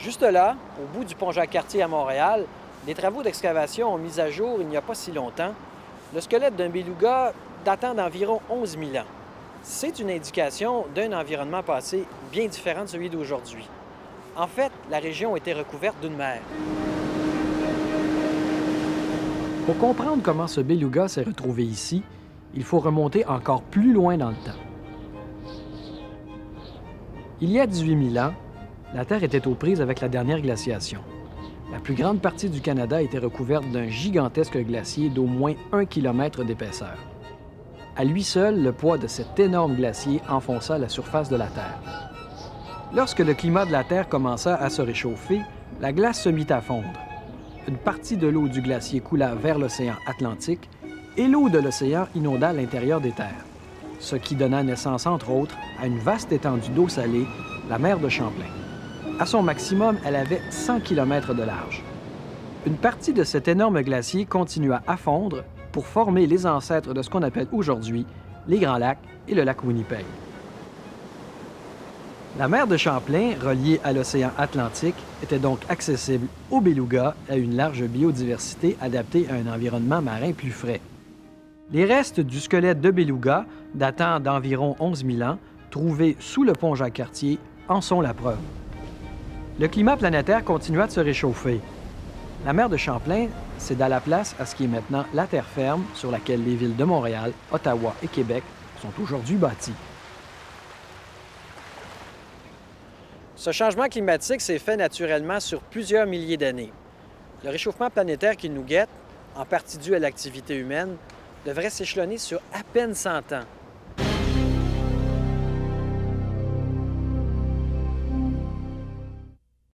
Juste là, au bout du pont Jacques-Cartier à Montréal, des travaux d'excavation ont mis à jour, il n'y a pas si longtemps, le squelette d'un beluga datant d'environ 11 000 ans. C'est une indication d'un environnement passé bien différent de celui d'aujourd'hui. En fait, la région était recouverte d'une mer. Pour comprendre comment ce beluga s'est retrouvé ici, il faut remonter encore plus loin dans le temps. Il y a 18 000 ans, la Terre était aux prises avec la dernière glaciation. La plus grande partie du Canada était recouverte d'un gigantesque glacier d'au moins 1 km d'épaisseur. À lui seul, le poids de cet énorme glacier enfonça la surface de la Terre. Lorsque le climat de la Terre commença à se réchauffer, la glace se mit à fondre. Une partie de l'eau du glacier coula vers l'océan Atlantique et l'eau de l'océan inonda l'intérieur des terres, ce qui donna naissance, entre autres, à une vaste étendue d'eau salée, la mer de Champlain. À son maximum, elle avait 100 km de large. Une partie de cet énorme glacier continua à fondre pour former les ancêtres de ce qu'on appelle aujourd'hui les Grands Lacs et le lac Winnipeg. La mer de Champlain, reliée à l'océan Atlantique, était donc accessible aux belugas et à une large biodiversité adaptée à un environnement marin plus frais. Les restes du squelette de beluga, datant d'environ 11 000 ans, trouvés sous le pont Jacques-Cartier, en sont la preuve. Le climat planétaire continua de se réchauffer. La mer de Champlain céda la place à ce qui est maintenant la terre ferme sur laquelle les villes de Montréal, Ottawa et Québec sont aujourd'hui bâties. Ce changement climatique s'est fait naturellement sur plusieurs milliers d'années. Le réchauffement planétaire qui nous guette, en partie dû à l'activité humaine, devrait s'échelonner sur à peine 100 ans.